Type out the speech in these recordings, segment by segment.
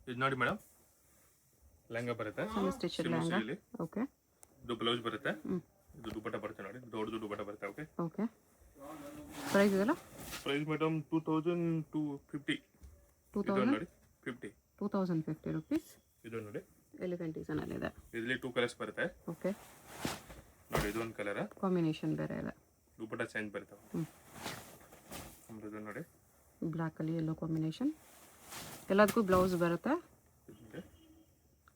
ಇದು ನೋಡಿ ಮೇಡಮ್, ಲೆಹಂಗಾ ಬರುತ್ತೆ, ಸೆಮಿ ಸ್ಟಿಚ್ ಲೆಹಂಗಾ. ಓಕೆ. ಇದು ಬ್ಲೌಸ್ ಬರುತ್ತೆ, ಇದು ದುಪಟ್ಟ ಬರುತ್ತೆ ನೋಡಿ, ದೊಡ್ಡದು ದುಪಟ್ಟ ಬರುತ್ತೆ. Okay okay. ಪ್ರೈಸ್ ಇದೆಲ್ಲ? Price madam 2250. ಇದು ನೋಡಿ 50. 2050 ರುಪೀಸ್. ಇದು ನೋಡಿ ಎಲಿಫೆಂಟ್ ಡಿಸೈನ್ ಅಲ್ಲಿ ಇದೆ. ಇದರಲ್ಲಿ 2 ಕಲರ್ಸ್ ಬರುತ್ತೆ. ಓಕೆ. ನೋಡಿ ಇದು ಒಂದು ಕಲರ್, ಕಾಂಬಿನೇಷನ್ ಬೇರೆ ಇದೆ. ದುಪಟ್ಟ ಚೇಂಜ್ ಬರುತ್ತೆ. ಇದು ನೋಡಿ ಬ್ಲ್ಯಾಕ್ ಅಲ್ಲಿ ಯೆಲ್ಲೋ ಕಾಂಬಿನೇಷನ್. ಎಲ್ಲದಕ್ಕೂ ಬ್ಲೌಸ್ ಬರುತ್ತೆ.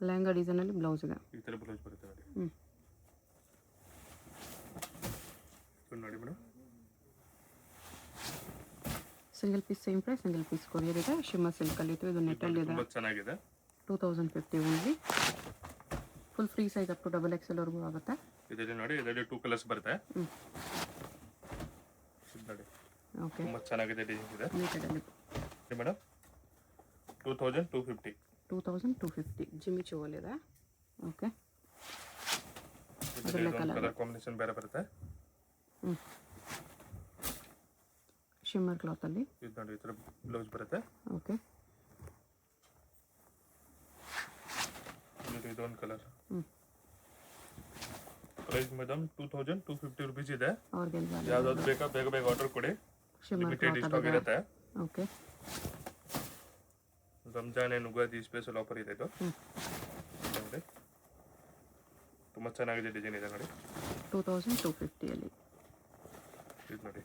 ಲೆಹಂಗಾ ಡಿಸೈನ್ ಅಲ್ಲಿ ಬ್ಲೌಸ್ ಇದೆ. ಈ ತರ ಬ್ಲೌಸ್ ಬರುತ್ತೆ ನೋಡಿ. ನೋಡಿ madam, single piece same price, single piece courier ಇದೆ. ಶಿಮ್ಮರ್ ಸಿಲ್ಕ್ ಅಲ್ಲಿ ಇದು ನೆಟ್ ಅಲ್ಲಿ ಇದೆ. ತುಂಬಾ ಚೆನ್ನಾಗಿದೆ. 2050 only. Full free size up to XXL ವರೆಗೂ ಆಗುತ್ತೆ. ಇದರಲ್ಲಿ ನೋಡಿ, ಇದರಲ್ಲಿ 2 ಕಲರ್ಸ್ ಬರುತ್ತೆ. ನೋಡಿ ಓಕೆ. ತುಂಬಾ ಚೆನ್ನಾಗಿದೆ, ಡಿಸೈನ್ ಇದೆ. ನೆಟೆಡ್ ಅಲ್ಲಿ ಮೇಡಮ್ 2250. 2250 ಜಿಮ್ಮಿ ಚೋಲ್ ಇದೆ. ಓಕೆ. ಕಲರ್ ಕಾಂಬಿನೇಷನ್ ಬೇರೆ ಬರುತ್ತೆ. ಶಿಮ್ಮರ್ ಕ್ಲಾತ್ ಅಲ್ಲಿ ಇದು ನೋಡಿ, ಈ ತರ ಬ್ಲೌಸ್ ಬರುತ್ತೆ. ಓಕೆ. ಇದು ಒಂದು ಕಲರ್. ಪ್ರೈಸ್ ಮೇಡಮ್ 2250 ರುಪೀಸ್ ಇದೆ. ಯಾವ್ದಾದ್ರು ಬೇಕಾ ಬೇಗ ಬೇಗ ಆರ್ಡರ್ ಕೊಡಿ. ಲಿಮಿಟೆಡ್ ಸ್ಟಾಕ್ ಇರುತ್ತೆ. Okay. Ramzan and Ugadi special offer ಇದೆ ಇದು. ನೋಡಿ ತುಂಬಾ ಚೆನ್ನಾಗಿದೆ, ಡಿಸೈನ್ ಇದೆ ನೋಡಿ. 2250 ಅಲ್ಲಿ ಇದು ನೋಡಿ,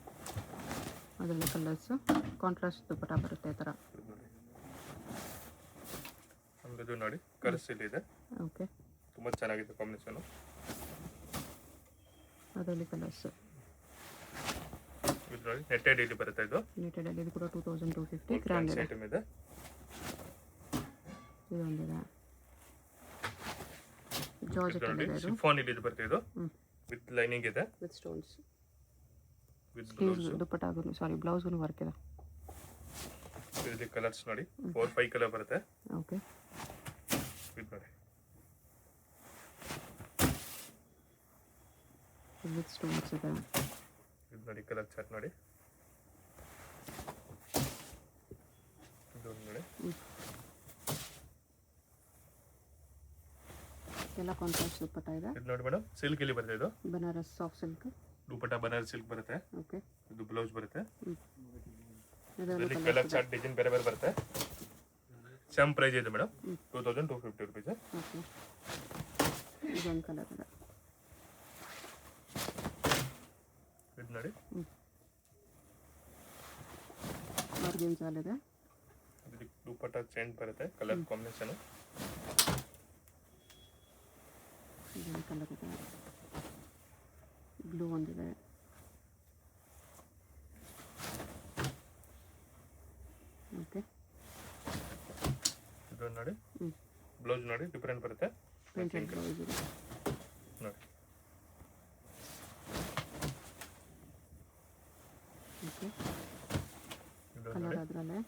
ಅದೆಲ್ಲ ಕಲರ್ಸ್ ಕಾಂಟ್ರಾಸ್ಟ್ ದುಪಟ್ಟ ಬರುತ್ತೆ ಈ ಥರ. ಇದು ನೋಡಿ ಕಲರ್ಸ್ ಇಲ್ಲಿ ಇದೆ. ಓಕೆ. ತುಂಬಾ ಚೆನ್ನಾಗಿದೆ ಕಾಂಬಿನೇಷನ್. ಅದರಲ್ಲಿ ಕಲರ್ಸ್ ಇದು ನೋಡಿ ನೆಟ್ಟೆಡ್ ಇಲ್ಲಿ ಬರುತ್ತೆ. ಇದು ನೆಟೆಡ್ ಅಲ್ಲಿ ಇದು ಕೂಡ 2250 ಗ್ರ್ಯಾಂಡ್ ಇದೆ. ಐಟಮ್ ಇದೆ. ಇದೊಂದಿದೆ ಜಾರ್ಜೆಟ್ ಅಲ್ಲಿ ಇದೆ. ಶಿಫಾನ್ ಇಲ್ಲಿ ಬರುತ್ತೆ. ಇದು ವಿತ್ ಲೈನಿಂಗ್ ಇದೆ, ವಿತ್ ಸ್ಟೋನ್ಸ್. With blouse. ದುಪಟ್ಟಾಗೂ ಸಾರಿ ಬ್ಲೌಸ್ಗೂ ವರ್ಕ್ ಇದೆ. ಇದರಲ್ಲಿ ಕಲರ್ಸ್ ನೋಡಿ 4-5 ಕಲರ್ ಬರುತ್ತೆ. ಓಕೆ. ಇದು ನೋಡಿ ವಿತ್ ಸ್ಟೋನ್ಸ್ ಇದೆ. ಇದು ನೋಡಿ ಕಲರ್ ಚಾರ್ಟ್ ನೋಡಿ. ಇದು ನೋಡಿ ಎಲ್ಲ ಕಾಂಟ್ರಾಸ್ಟ್ ದುಪಟ್ಟ ಇದೆ. ಇದು ನೋಡಿ ಮೇಡಮ್, ಸಿಲ್ಕ್ ಇಲ್ಲಿ ಬರುತ್ತೆ. ಇದು Banaras soft silk dupatta Banaras silk ಬರುತ್ತೆ. ಓಕೆ. ಇದು ಬ್ಲೌಸ್ ಬರುತ್ತೆ. ಇದರಲ್ಲಿ ಕಲರ್ ಚಾರ್ಟ್ ಡಿಸೈನ್ ಬೇರೆ ಬೇರೆ ಬರುತ್ತೆ. ಸೇಮ್ ಪ್ರೈಸ್ ಇದೆ ಮೇಡಮ್, 2250 ರುಪೀಸ್. ಓಕೆ. ಇದೊಂದು ಕಲರ್ ಇದೆ. ಇದು ನೋಡಿ ಆರ್ಗೆನ್ಜಾ ಇದೆ. ದುಪಟ್ಟ ಚೇಂಜ್ ಬರುತ್ತೆ, ಕಲರ್ ಕಾಂಬಿನೇಷನ್. ಇದೊಂದು ಕಲರ್ ಇದೆ, ಬ್ಲೂ ಒಂದಿದೆ. ಓಕೆ. ಇದು ನೋಡಿ ಬ್ಲೌಸ್ ನೋಡಿ ಡಿಫರೆಂಟ್ ಬರುತ್ತೆ. ಪ್ರಿಂಟೆಡ್ ಬ್ಲೌಸ್ ಇದೆ ನೋಡಿ. ಓಕೆ. ಇದು ಕಲರ್ ನೋಡಿ, ಅದರಲ್ಲೇ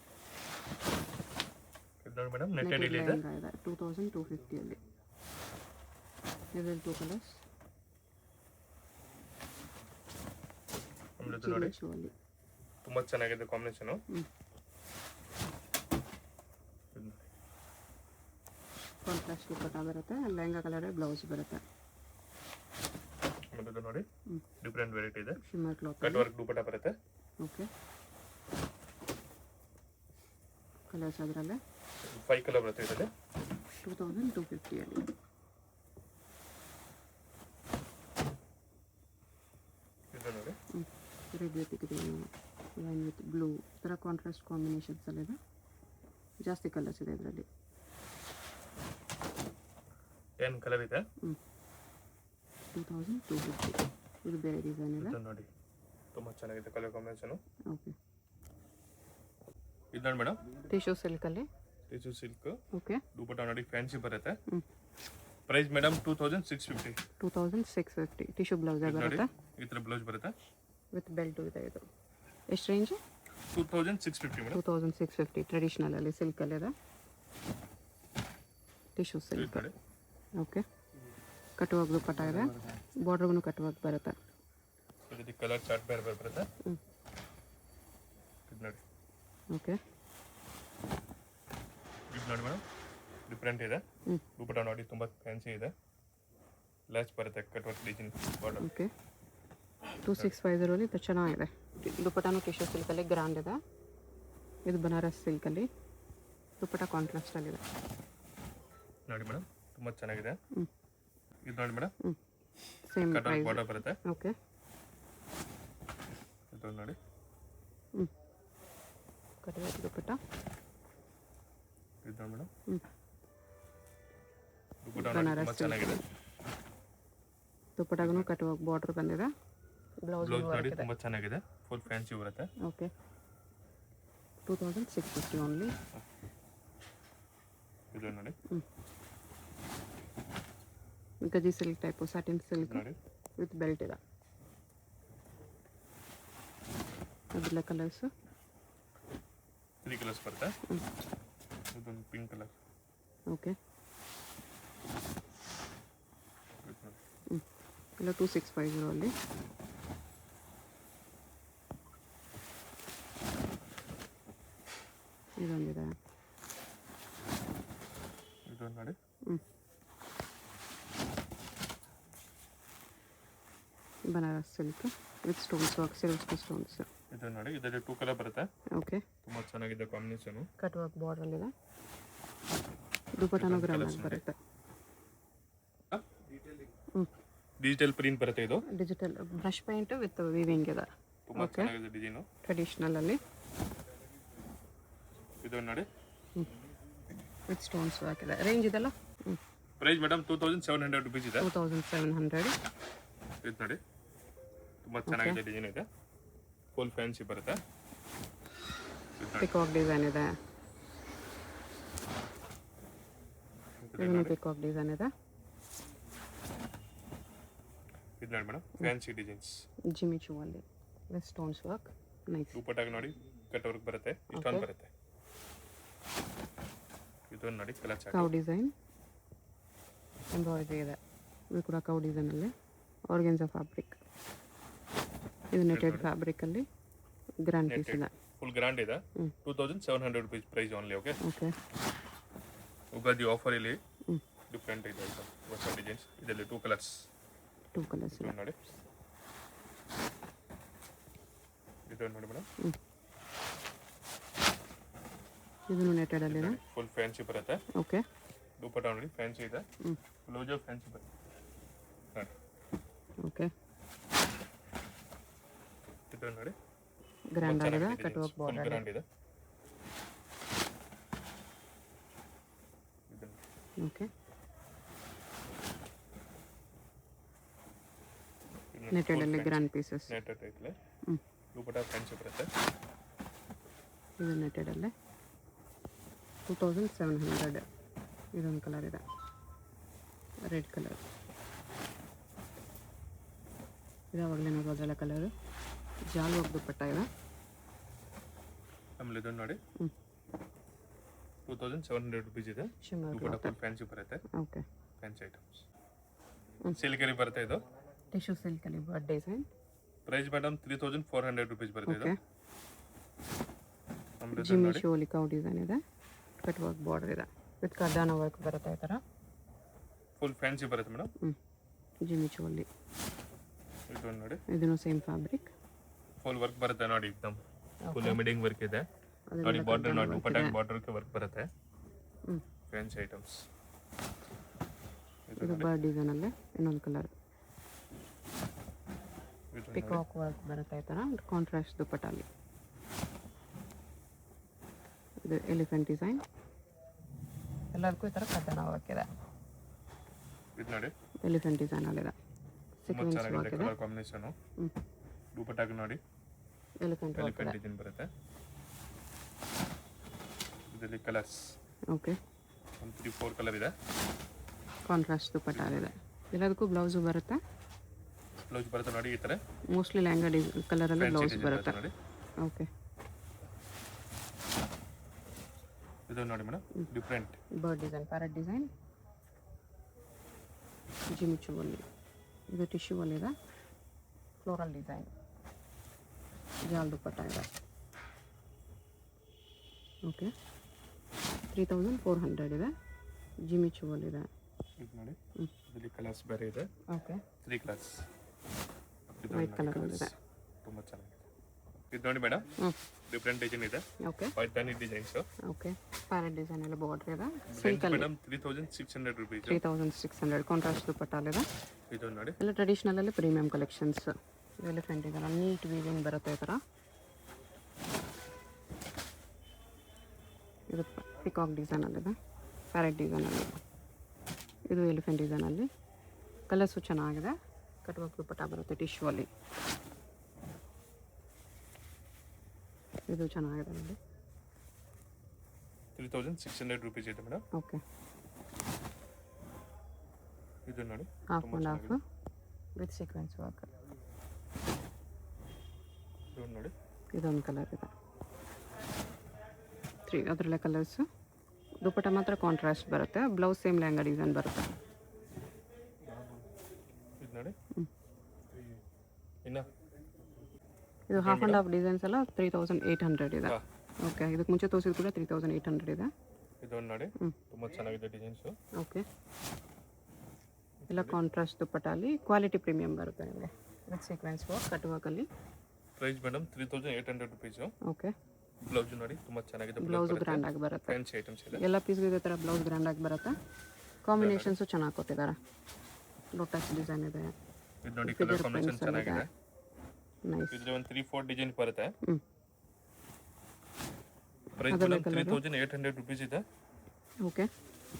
ಇದು ನೋಡಿ ಮೇಡಮ್ ನೆಟ್ಟೆಡ್ ಇಲ್ಲಿ ಇದೆ. 2250 ಅಲ್ಲಿ ಇದರಲ್ಲಿ 2 ಕಲರ್ಸ್. ಇದು ನೋಡಿ ತುಂಬಾ ಚೆನ್ನಾಗಿದೆ ಕಾಂಬಿನೇಷನ್. ಕಾಂಟ್ರಾಸ್ಟ್ ದುಪಟ್ಟ ಬರುತ್ತೆ. ಲೆಹಂಗಾ ಕಲರ್ ಬ್ಲೌಸ್ ಬರುತ್ತೆ. ಇದು ನೋಡಿ ಡಿಫರೆಂಟ್ ವೆರೈಟಿ ಇದೆ. Shimmer cloth cut work dupatta ಬರುತ್ತೆ. ಓಕೆ. ಕಲರ್ಸ್ ಅದರಲ್ಲೇ 5 ಕಲರ್ ಬರುತ್ತೆ. ಇದರಲ್ಲಿ 2250 ಅಲ್ಲಿ. ಇದು ನೋಡಿ red with green, wine with blue ಈ ಥರ ಕಾಂಟ್ರಾಸ್ಟ್ ಕಾಂಬಿನೇಷನ್ಸ್ ಅಲ್ಲಿ ಇದೆ. ಜಾಸ್ತಿ ಕಲರ್ಸ್ ಇದೆ ಇದರಲ್ಲಿ. 10 ಕಲರ್ ಇದೆ. 2250. ಇದು ಬೇರೆ ಡಿಸೈನ್ ಇದೆ. ಇದು ನೋಡಿ ತುಂಬಾ ಚೆನ್ನಾಗಿದೆ ಕಲರ್ ಕಾಂಬಿನೇಷನ್. ಓಕೆ. ಇದು ನೋಡಿ ಮೇಡಮ್ ಟಿಶ್ಯೂ ಸಿಲ್ಕ್ ಅಲ್ಲಿ. Tissue silk. ಓಕೆ. ದುಪಟ್ಟ ನೋಡಿ ಫ್ಯಾನ್ಸಿ ಬರುತ್ತೆ. Price madam 2650. 2650 ಟಿಶ್ಯೂ ಬ್ಲೌಸ್ ಬರುತ್ತೆ. ಈ ತರ ಬ್ಲೌಸ್ ಬರುತ್ತೆ ವಿತ್ ಬೆಲ್ಟ್ ಇದೆ. ಇದು ಎಷ್ಟು ರೇಂಜ್? 2650 ಮೇಡಮ್. 2650 ಟ್ರೆಡಿಷನಲ್ ಅಲ್ಲಿ ಸಿಲ್ಕ್ ಅಲ್ಲಿ ಇದೆ. Tissue silk. ಓಕೆ. ಕಟ್ಟುವಾಗ ದುಪಟ್ಟ ಇದೆ. ಬಾರ್ಡರ್ಗೂ ಕಟ್ಟುವಾಗ ಬರುತ್ತೆ. ಇದಕ್ಕೆ ಕಲರ್ ಚಾರ್ಟ್ ಬೇರೆ ಬೇರೆ ಬರುತ್ತೆ. ಇದು ನೋಡಿ. ಓಕೆ. ಇದು ನೋಡಿ ಮೇಡಮ್ ಡಿಫ್ರೆಂಟ್ ಇದೆ. ಹ್ಞೂ ದುಪ್ಪಟ್ಟ ನೋಡಿ ತುಂಬ ಫ್ಯಾನ್ಸಿ ಇದೆ. ಲ್ಯಾಚ್ ಬರುತ್ತೆ cut work design border. Okay 2650 ಇದು ಚೆನ್ನಾಗಿದೆ. ದುಪ್ಪಟ್ಟನೂ ಟಿಶ್ಯೂ ಸಿಲ್ಕಲ್ಲಿ ಗ್ರ್ಯಾಂಡ್ ಇದೆ. ಇದು ಬನಾರಸ್ ಸಿಲ್ಕಲ್ಲಿ ದುಪ್ಪಟ್ಟ ಕಾಂಟ್ರಾಸ್ಟಲ್ಲಿದೆ. ನೋಡಿ ಮೇಡಮ್ ತುಂಬ ಚೆನ್ನಾಗಿದೆ. ಹ್ಞೂ ಇದು ನೋಡಿ ಮೇಡಮ್ ಹ್ಞೂ same cut work price. Border ಬರುತ್ತೆ. ಓಕೆ ಇದು ನೋಡಿ ಹ್ಞೂ ಕಟ್ಬೇಕು ದುಪ್ಪಟ್ಟ. ಇದು ನೋಡಿ ಮೇಡಮ್ ಹ್ಞೂ ದುಪ್ಪಟ್ಟ ನೋಡಿ ತುಂಬ ಚೆನ್ನಾಗಿದೆ. ದುಪ್ಪಟ್ಟಗೂ ಕಟ್ಟುವಾಗ ಬಾರ್ಡ್ರ್ ಬಂದಿದೆ. ಬ್ಲೌಸ್ ಬ್ಲೌಸ್ ನೋಡಿ ತುಂಬ ಚೆನ್ನಾಗಿದೆ. ಫುಲ್ ಫ್ಯಾನ್ಸಿ ಬರುತ್ತೆ. Okay 2650 only. ಇದು ನೋಡಿ ಗಜಿ ಸಿಲ್ಕ್ ಟೈಪು ಸ್ಯಾಟಿನ್ ಸಿಲ್ಕ್ ನೋಡಿ ವಿತ್ ಬೆಲ್ಟ್ ಇದೆ. ಅದೆಲ್ಲ ಕಲರ್ಸು 3 ಕಲರ್ಸ್ ಬರುತ್ತೆ. ಇದೊಂದು ಪಿಂಕ್ ಕಲರ್. ಓಕೆ ಎಲ್ಲ 2650 ಅಲ್ಲಿ. ಇದೊಂದಿದೆ. ಇದೊಂದು ನೋಡಿ Banaras silk with stones work silk stones. ಇದು ನೋಡಿ ಇದರಲ್ಲಿ 2 ಕಲರ್ ಬರುತ್ತೆ. ಓಕೆ ತುಂಬ ಚೆನ್ನಾಗಿದೆ ಕಾಂಬಿನೇಷನು. ಕಟ್ ವರ್ಕ್ ಬಾರ್ಡರಲ್ಲಿದೆ. ದುಪ್ಪಟ್ಟನೂ ಗ್ರ್ಯಾಂಡ್ ಆಗಿ ಬರುತ್ತೆ. ಹ್ಞೂ ಡಿಜಿಟಲ್ ಪ್ರಿಂಟ್ ಬರುತ್ತೆ. ಇದು digital brush paint with weaving ಇದೆ. ತುಂಬ ಚೆನ್ನಾಗಿದೆ ಡಿಸೈನು. ಟ್ರೆಡಿಷ್ನಲಲ್ಲಿ ಇದು ನೋಡಿ ವಿತ್ ಸ್ಟೋನ್ಸ್ ವರ್ಕ್ ಇದೆ. ರೇಂಜ್ ಇದೆಲ್ಲ ಪ್ರೈಸ್ ಮೇಡಮ್ 2700 ರುಪೀಸ್ ಇದೆ. 2700. ಇದು ನೋಡಿ ತುಂಬ ಚೆನ್ನಾಗಿದೆ ಡಿಸೈನ್ ಇದೆ. ಫುಲ್ ಫ್ಯಾನ್ಸಿ ಬರುತ್ತೆ. ಪಿಕಾಕ್ ಡಿಸೈನ್ ಇದೆ. ಇದನ್ನು ಪಿಕಾಕ್ ಡಿಸೈನ್ ಇದೆ. ಇದು ನೋಡಿ madam fancy designs. Jimmy Choo ಅಲ್ಲಿ ವಿತ್ ಸ್ಟೋನ್ಸ್ ವರ್ಕ್ ನೈಸ್. ದುಪ್ಪಟ್ಟಾಗಿ ನೋಡಿ ಕಟ್ ವರ್ಕ್ ಬರುತ್ತೆ. ಇಷ್ಟೊಂದು ಬರುತ್ತೆ. ಇದೊಂದು ನೋಡಿ colour chart. Cow design embroidery ಇದೆ. ಇದು ಕೂಡ ಕೌ ಡಿಸೈನಲ್ಲಿ ಆರ್ಗೆನ್ಸಾ ಫ್ಯಾಬ್ರಿಕ್. ಇದು ನೆಟೆಡ್ ಫ್ಯಾಬ್ರಿಕಲ್ಲಿ ಗ್ರ್ಯಾಂಡ್ ಪೀಸ್ ಇದೆ. ಫುಲ್ ಗ್ರ್ಯಾಂಡ್ ಇದೆ. 2700 rupees price only. Okay okay Ugadi offer ಇಲ್ಲಿ ಡಿಫ್ರೆಂಟ್ ಇದೆ ಹೊಸ ಡಿಸೈನ್ಸ್. ಇದರಲ್ಲಿ 2 ಕಲರ್ಸ್. 2 ಕಲರ್ಸ್ ಇದೆ. ನೋಡಿ ಇದು ನೋಡಿ ಮೇಡಮ್ ಇದನ್ನು ನೆಟೆಡಲ್ಲಿದೆ. ಫುಲ್ ಫ್ಯಾನ್ಸಿ ಬರುತ್ತೆ. ಓಕೆ ದುಪ್ಪಟ್ಟ ನೋಡಿ ಫ್ಯಾನ್ಸಿ ಇದೆ. ಬ್ಲೌಸ್ ಫ್ಯಾನ್ಸಿ ಬರುತ್ತೆ. ನೋಡಿ ಓಕೆ ಇದು ನೋಡಿ ಗ್ರ್ಯಾಂಡ್ ಆಗಿದೆ. Cut work full border grand ಇದೆ. ಓಕೆ ನೆಟೆಡಲ್ಲಿ ಗ್ರ್ಯಾಂಡ್ ಪೀಸಸ್. ನೆಟೆಡ್ ಟೈಪ್ಲೆ ದುಪ್ಪಟ್ಟ ಫ್ಯಾನ್ಸಿ ಬರುತ್ತೆ. ಇದು ನೆಟೆಡಲ್ಲೇ 2700. ಇದೊಂದು ಕಲರ್ ಇದೆ ರೆಡ್ ಕಲರ್. ಇದಾವಾಗಲೇ ನೋಡೋದೆಲ್ಲ ಕಲರು. ಜಾಲ್ ವರ್ಕ್ ದುಪ್ಪಟ್ಟ ಇದೆ. ಆಮೇಲೆ ಇದನ್ನು ನೋಡಿ 2700 ರುಪೀಸ್ ಇದೆ. ಶಿಮ್ಮರ್ ದುಪ್ಪಟ್ಟ ಫುಲ್ ಫ್ಯಾನ್ಸಿ ಬರುತ್ತೆ. Okay fancy items. ಸಿಲ್ಕರಿ ಬರುತ್ತೆ. ಇದು ಟಿಶ್ಯೂ ಸಿಲ್ಕಲ್ಲಿ bird design. Price madam 3400 rupees ಬರುತ್ತೆ. ಇದು ಓಕೆ ಆಮೇಲೆ ಇದನ್ನು ಜಿಮ್ಮಿ ನೋಡಿ ಶೋಲಿ ಕೌ ಡಿಸೈನ್ ಇದೆ. ಕಟ್ ವರ್ಕ್ ಬಾರ್ಡರ್ ಇದೆ ವಿತ್ ಕರ್ದಾನ ವರ್ಕ್ ಬರುತ್ತೆ. ಈ ಥರ ಫುಲ್ ಫ್ಯಾನ್ಸಿ ಬರುತ್ತೆ ಮೇಡಮ್. ಜಿಮ್ಮಿ ಚೋಲಿ. ಇದನ್ನು ನೋಡಿ ಇದನ್ನು ಸೇಮ್ ಫ್ಯಾಬ್ರಿಕ್. ಫುಲ್ ವರ್ಕ್ ಬರುತ್ತೆ ನೋಡಿ. ಎಕ್ದಮ್ ಫುಲ್ ಎಮಿಡಿಂಗ್ ವರ್ಕ್ ಇದೆ ನೋಡಿ. ಬಾರ್ಡರ್ ನೋಡಿ ದುಪ್ಪಟ್ಟ ಬಾರ್ಡರ್ಗೆ ವರ್ಕ್ ಬರುತ್ತೆ. Fancy items. ಇದು ಬರ್ಡ್ ಡಿಸೈನಲ್ಲೇ ಇನ್ನೊಂದು ಕಲರ್. ಪಿಕಾಕ್ ವರ್ಕ್ ಬರುತ್ತೆ ಈ ಥರ ಕಾಂಟ್ರಾಸ್ಟ್ ದುಪ್ಪಟ್ಟಲ್ಲಿ. ಇದು ಎಲಿಫೆಂಟ್ ಡಿಸೈನ್. ಎಲ್ಲದಕ್ಕೂ ಈ ಥರ ಕರ್ದಾನ ವರ್ಕ್ ಇದೆ. ಇದು ನೋಡಿ ಎಲಿಫೆಂಟ್ ಡಿಸೈನಲ್ಲಿದೆ. ತುಂಬ ಸೀಕ್ವೆನ್ಸ್ ಚೆನ್ನಾಗಿದೆ ವರ್ಕ್ ಇದೆ. Colour combination. ದುಪ್ಪಟ್ಟಾಗಿ ನೋಡಿ ಎಲಿಫೆಂಟ್ ವರ್ಕ್ ಎಲಿಫೆಂಟ್ ಇದೆ. ಡಿಸೈನ್ ಬರುತ್ತೆ. ಇದರಲ್ಲಿ ಕಲರ್ಸ್ ಓಕೆ 3-4 ಕಲರ್ ಇದೆ. ಕಾಂಟ್ರಾಸ್ಟ್ ದುಪ್ಪಟ್ಟ ಇದೆ. ಎಲ್ಲದಕ್ಕೂ ಬ್ಲೌಸು ಬರುತ್ತೆ. ಬ್ಲೌಸ್ ಬರುತ್ತೆ ನೋಡಿ ಈ ಥರ ಮೋಸ್ಟ್ಲಿ ಲೆಹಂಗಾ ಕಲರಲ್ಲಿ ಫ್ಯಾನ್ಸಿ ಬ್ಲೌಸ್ ಡಿಸೈನ್ ಬರುತ್ತೆ. ನೋಡಿ. ಓಕೆ ಇದು ನೋಡಿ madam different bird design parrot design. ಜಿಮಿಚು ಅಲ್ಲಿ ಇದು ಟಿಶ್ಯೂ ಅಲ್ಲಿದೆ. Floral design. ಜಾಲ್ ದುಪ್ಪಟ್ಟ ಇದೆ. ಓಕೆ 3400 ಇದೆ. ಜಿಮ್ಮಿ ಚುವಲ್ ಇದೆ. ಇದು ನೋಡಿ ಇದರಲ್ಲಿ ಕಲರ್ಸ್ ಬೇರೆ ಇದೆ. Okay 3 colours. ವೈಟ್ ಕಲರ್ ಇದೆ. ತುಂಬಾ ಚೆನ್ನಾಗಿದೆ. ಇದು ನೋಡಿ ಮೇಡಮ್ ಡಿಫರೆಂಟ್ ಡಿಸೈನ್ ಇದೆ. Okay Paithani designs. Okay parrot design ಎಲ್ಲ ಬಾರ್ಡರ್ ಇದೆ. Silk madam 3600 rupees. 3600 ಕಾಂಟ್ರಾಸ್ಟ್ ದುಪಟ್ಟಾಲಿದೆ. ಇದು ನೋಡಿ ಎಲ್ಲ ಟ್ರೆಡಿಷನಲ್ ಅಲ್ಲಿ ಪ್ರೀಮಿಯಂ ಕಲೆಕ್ಷನ್ಸ್. ಎಲಿಫೆಂಟ್ ಇದೆಲ್ಲ ನೀಟ್ ವೀವಿಂಗ್ ಬರುತ್ತೆ ಈ ಥರ. ಇದು ಪಿಕಾಕ್ ಡಿಸೈನಲ್ಲಿದೆ. ಪ್ಯಾರೆಟ್ ಡಿಸೈನಲ್ಲಿ. ಇದು ಎಲಿಫೆಂಟ್ ಡಿಸೈನಲ್ಲಿ. ಕಲರ್ಸು ಚೆನ್ನಾಗಿದೆ. ಕಟ್ವರ್ಕ್ ದುಪಟ್ಟ ಬರುತ್ತೆ ಟಿಶ್ಯೂ ಅಲ್ಲಿ. ಇದು ಚೆನ್ನಾಗಿದೆ ನೋಡಿ. 3600 ರೂಪೀಸ್ ಇದೆ ಮೇಡಮ್. ಓಕೆ ಇದು ನೋಡಿ half and half with sequence work. ಇದು ನೋಡಿ ಇದೊಂದು ಕಲರ್ ಇದೆ. 3 ಅದರಲ್ಲೇ ಕಲರ್ಸು. ದುಪಟ್ಟ ಮಾತ್ರ ಕಾಂಟ್ರಾಸ್ಟ್ ಬರುತ್ತೆ. ಬ್ಲೌಸ್ ಸೇಮ್ ಲೆಹಂಗಾ ಡಿಸೈನ್ ಬರುತ್ತೆ. ಇದು ನೋಡಿ ಇನ್ನು ಇದು ಹಾಫ್ ಆ್ಯಂಡ್ ಹಾಫ್ ಡಿಸೈನ್ಸ್ ಎಲ್ಲ 3800 ಇದೆ. ಓಕೆ ಇದಕ್ಕೆ ಮುಂಚೆ ತೋರಿಸಿದ ಕೂಡ 3800 ಇದೆ. ಇದೊಂದು ನೋಡಿ ತುಂಬ ಚೆನ್ನಾಗಿದೆ ಡಿಸೈನ್ಸು. ಓಕೆ ಎಲ್ಲ ಕಾಂಟ್ರಾಸ್ಟ್ ದುಪಟ್ಟ ಅಲ್ಲಿ ಕ್ವಾಲಿಟಿ ಪ್ರೀಮಿಯಂ ಬರುತ್ತೆ ನಿಮಗೆ ವಿತ್ ಸೀಕ್ವೆನ್ಸ್ ವರ್ಕ್ ಕಟ್ ವರ್ಕಲ್ಲಿ. Price madam 3800 rupees. Okay blouse ನೋಡಿ ತುಂಬ ಚೆನ್ನಾಗಿದೆ. ಬ್ಲೌಸು ಗ್ರ್ಯಾಂಡ್ ಆಗಿ ಬರುತ್ತೆ. ಫ್ಯಾನ್ಸಿ ಐಟಮ್ಸ್ ಇದೆ. ಎಲ್ಲ ಪೀಸ್ಗೆ ಇದೇ ಥರ ಬ್ಲೌಸ್ ಗ್ರ್ಯಾಂಡ್ ಆಗಿ ಬರುತ್ತೆ. ಕಾಂಬಿನೇಷನ್ಸು ಚೆನ್ನಾಗಿ ಕೊಟ್ಟಿದ್ದಾರೆ. ಲೋಟಸ್ ಡಿಸೈನ್ ಇದೆ. ಇದು ನೋಡಿ ಕಲರ್ ಕಾಂಬಿನೇಷನ್ ಚೆನ್ನಾಗಿದೆ. ನೈಸ್. ಇದ್ರೆ ಒಂದು 3-4 ಡಿಸೈನ್ ಬರುತ್ತೆ. ಹ್ಞೂ ಪ್ರೈಸ್ ಮೇಡಮ್ 3800 ರೂಪೀಸ್ ಇದೆ. ಓಕೆ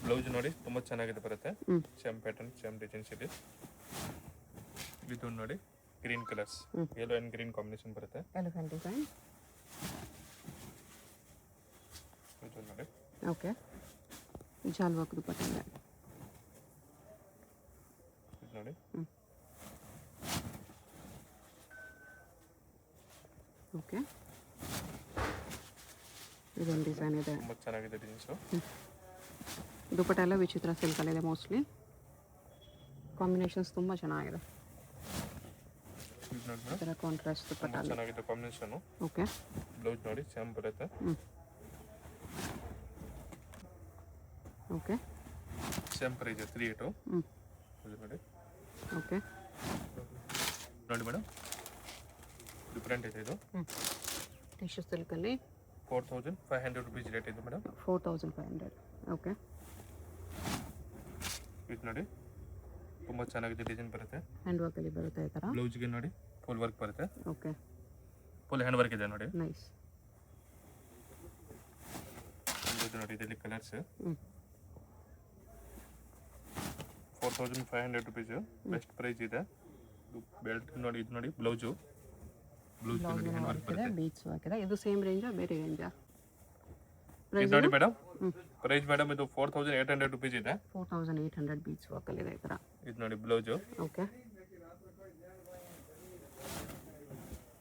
ಬ್ಲೌಸ್ ನೋಡಿ ತುಂಬ ಚೆನ್ನಾಗಿದೆ ಬರುತ್ತೆ. ಹ್ಞೂ ಸೇಮ್ ಪ್ಯಾಟರ್ನ್ ಸೇಮ್ ಡಿಸೈನ್ಸ್ ಇದೆ. ಇದು ನೋಡಿ green colours yellow and green combination ಬರುತ್ತೆ. Elephant design. ಇದು ನೋಡಿ ಓಕೆ ಜಾಲ್ ವರ್ಕ್ ದುಪಟ್ಟ ಇದೆ. ಇದು ನೋಡಿ ಓಕೆ ಇದೊಂದು ಡಿಸೈನ್ ಇದೆ. ತುಂಬ ಚೆನ್ನಾಗಿದೆ ಡಿಸೈನ್ಸು. ದುಪಟ್ಟ ಎಲ್ಲ ವಿಚಿತ್ರ ಸಿಲ್ಕಲ್ಲಿದೆ ಮೋಸ್ಟ್ಲಿ. ಕಾಂಬಿನೇಷನ್ಸ್ ತುಂಬ ಚೆನ್ನಾಗಿದೆ. ಇದು ನೋಡಿ ಈ ಥರ ಕಾಂಟ್ರಾಸ್ಟ್ ದುಪಟ್ಟ ತುಂಬ ಚೆನ್ನಾಗಿದೆ ಕಾಂಬಿನೇಷನು. ಓಕೆ ಬ್ಲೌಸ್ ನೋಡಿ ಸೇಮ್ ಬರುತ್ತೆ. Okay same price 3800. ಇದು ನೋಡಿ ಓಕೆ ನೋಡಿ ಮೇಡಮ್ ಡಿಫ್ರೆಂಟ್ ಇದೆ. ಇದು ಟಿಶ್ಯೂ ಸಿಲ್ಕಲ್ಲಿ 4500 ರೂಪೀಸ್ ರೇಟ್ ಇದೆ ಮೇಡಮ್. 4500. ಓಕೆ ಇದು ನೋಡಿ ತುಂಬ ಚೆನ್ನಾಗಿದೆ ಡಿಸೈನ್ ಬರುತ್ತೆ. ಹ್ಯಾಂಡ್ ವರ್ಕಲ್ಲಿ ಬರುತ್ತೆ ಈ ಥರ. ಬ್ಲೌಸ್ಗೆ ನೋಡಿ ಫುಲ್ ವರ್ಕ್ ಬರುತ್ತೆ. ಓಕೆ ಫುಲ್ ಹ್ಯಾಂಡ್ ವರ್ಕ್ ಇದೆ ನೋಡಿ. ನೈಸ್. ಇದು ನೋಡಿ ಇದರಲ್ಲಿ ಕಲರ್ಸ್ 4500 ರೂಪೀಸು ಬೆಸ್ಟ್ ಪ್ರೈಸ್ ಇದೆ. ಬೆಲ್ಟ್ ನೋಡಿ ಇದು ನೋಡಿ ಬ್ಲೌಸು ನೋಡಿ ಹ್ಯಾಂಡ್ ವರ್ಕ್ ಬರುತ್ತೆ. ಬೀಟ್ಸ್ ಹಾಕಿದೆ. ಇದು ಸೇಮ್ ರೇಂಜಾ ಬೇರೆ ರೇಂಜಾ? ಇದು ನೋಡಿ ಮೇಡಮ್ ಪ್ರೈಸ್ ಮೇಡಮ್ ಇದು 4800 ರೂಪೀಸ್ ಇದೆ. 4800 ಬೀಟ್ಸ್ ವರ್ಕಲ್ಲಿ ಇದೆ ಈ ಥರ. ಇದು ನೋಡಿ blouse. Okay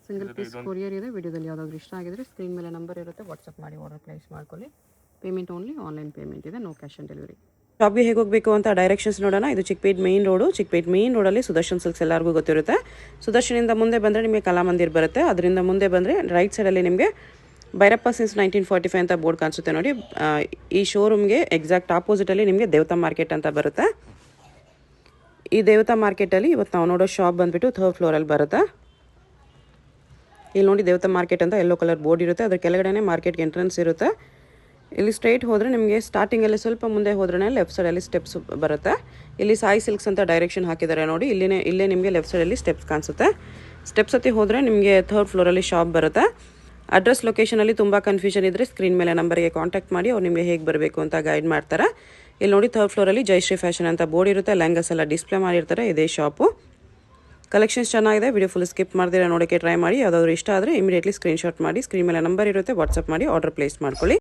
single piece courier ಇದೆ. ವಿಡಿಯೋದಲ್ಲಿ ಯಾವುದಾದ್ರು ಇಷ್ಟ ಆಗಿದ್ರೆ ಸ್ಕ್ರೀನ್ ಮೇಲೆ ನಂಬರ್ ಇರುತ್ತೆ, ವಾಟ್ಸಪ್ ಮಾಡಿ ಆರ್ಡರ್ ಪ್ಲೇಸ್ ಮಾಡ್ಕೊಳ್ಳಿ. ಪೇಮೆಂಟ್ ಓನ್ಲಿ ಆನ್ಲೈನ್ ಪೇಮೆಂಟ್ ಇದೆ, ನೋ ಕ್ಯಾಶ್ ಆನ್ ಡೆಲಿವರಿ. ಶಾಪ್ಗೆ ಹೇಗೆ ಹೋಗಬೇಕು ಅಂತ ಡೈರೆಕ್ಷನ್ಸ್ ನೋಡೋಣ. ಇದು Chickpet main road. Chickpet main ರೋಡಲ್ಲಿ ಸುದರ್ಶನ್ ಸಿಲ್ಕ್ಸ್ ಎಲ್ಲರಿಗೂ ಗೊತ್ತಿರುತ್ತೆ. ಸುದರ್ಶನಿಂದ ಮುಂದೆ ಬಂದರೆ ನಿಮಗೆ ಕಲಾಮಂದಿರ್ ಬರುತ್ತೆ. ಅದರಿಂದ ಮುಂದೆ ಬಂದರೆ ರೈಟ್ ಸೈಡಲ್ಲಿ ನಿಮಗೆ ಭೈರಪ್ಪ ಸಿನ್ಸ್ 1945 ಅಂತ ಬೋರ್ಡ್ ಕಾಣಿಸುತ್ತೆ ನೋಡಿ. ಈ ಶೋರೂಮ್ಗೆ ಎಕ್ಸಾಕ್ಟ್ ಆಪೋಸಿಟಲ್ಲಿ ನಿಮಗೆ ದೇವತಾ ಮಾರ್ಕೆಟ್ ಅಂತ ಬರುತ್ತೆ. ಈ ದೇವತಾ ಮಾರ್ಕೆಟಲ್ಲಿ ಇವತ್ತು ನಾವು ನೋಡೋ ಶಾಪ್ ಬಂದುಬಿಟ್ಟು 3rd ಫ್ಲೋರಲ್ಲಿ ಬರುತ್ತೆ. ಇಲ್ಲಿ ನೋಡಿ ದೇವತಾ ಮಾರ್ಕೆಟ್ ಅಂತ ಯೆಲ್ಲೋ ಕಲರ್ ಬೋರ್ಡ್ ಇರುತ್ತೆ. ಅದ್ರ ಕೆಳಗಡೆ ಮಾರ್ಕೆಟ್ಗೆ ಎಂಟ್ರೆನ್ಸ್ ಇರುತ್ತೆ. ಇಲ್ಲಿ ಸ್ಟ್ರೈಟ್ ಹೋದರೆ ನಿಮಗೆ ಸ್ಟಾರ್ಟಿಂಗಲ್ಲಿ ಸ್ವಲ್ಪ ಮುಂದೆ ಹೋದ್ರೆ ಲೆಫ್ಟ್ ಸೈಡಲ್ಲಿ ಸ್ಟೆಪ್ಸ್ ಬರುತ್ತೆ. ಇಲ್ಲಿ ಸಾಯಿ ಸಿಲ್ಕ್ಸ್ ಅಂತ ಡೈರೆಕ್ಷನ್ ಹಾಕಿದ್ದಾರೆ ನೋಡಿ. ಇಲ್ಲೇ ನಿಮಗೆ ಲೆಫ್ಟ್ ಸೈಡಲ್ಲಿ ಸ್ಟೆಪ್ಸ್ ಕಾಣಿಸುತ್ತೆ. ಸ್ಟೆಪ್ಸ್ ಹತ್ತಿ ಹೋದರೆ ನಿಮಗೆ 3rd ಫ್ಲೋರಲ್ಲಿ ಶಾಪ್ ಬರುತ್ತೆ. ಅಡ್ರೆಸ್ ಲೊಕೇಶನಲ್ಲಿ ತುಂಬ ಕನ್ಫ್ಯೂಷನ್ ಇದ್ದರೆ ಸ್ಕ್ರೀನ್ ಮೇಲೆ ನಂಬರ್ಗೆ ಕಾಂಟ್ಯಾಕ್ಟ್ ಮಾಡಿ ಅವ್ರು ನಿಮಗೆ ಹೇಗೆ ಬರಬೇಕು ಅಂತ ಗೈಡ್ ಮಾಡ್ತಾರೆ. ಇಲ್ಲಿ ನೋಡಿ 3rd ಫ್ಲೋರಲ್ಲಿ ಜಯಶ್ರೀ ಫ್ಯಾಷನ್ ಅಂತ ಬೋರ್ಡ್ ಇರುತ್ತೆ. ಲೆಹಂಗಾಸ್ ಎಲ್ಲ ಡಿಸ್ಪ್ಲೇ ಮಾಡಿರ್ತಾರೆ. ಇದೇ ಶಾಪು. ಕಲೆಕ್ಷನ್ಸ್ ಚೆನ್ನಾಗಿದೆ. ವಿಡಿಯೋ ಫುಲ್ ಸ್ಕಿಪ್ ಮಾಡ್ದಿರ ನೋಡೋಕ್ಕೆ ಟ್ರೈ ಮಾಡಿ. ಯಾವುದಾದ್ರು ಇಷ್ಟ ಆದರೆ ಇಮಿಡಿಯೇಟ್ಲಿ ಸ್ಕ್ರೀನ್ಶಾಟ್ ಮಾಡಿ ಸ್ಕ್ರೀನ್ ಮೇಲೆ ನಂಬರ್ ಇರುತ್ತೆ, ವಾಟ್ಸಪ್ ಮಾಡಿ ಆರ್ಡರ್ ಪ್ಲೇಸ್ ಮಾಡ್ಕೊಳ್ಳಿ.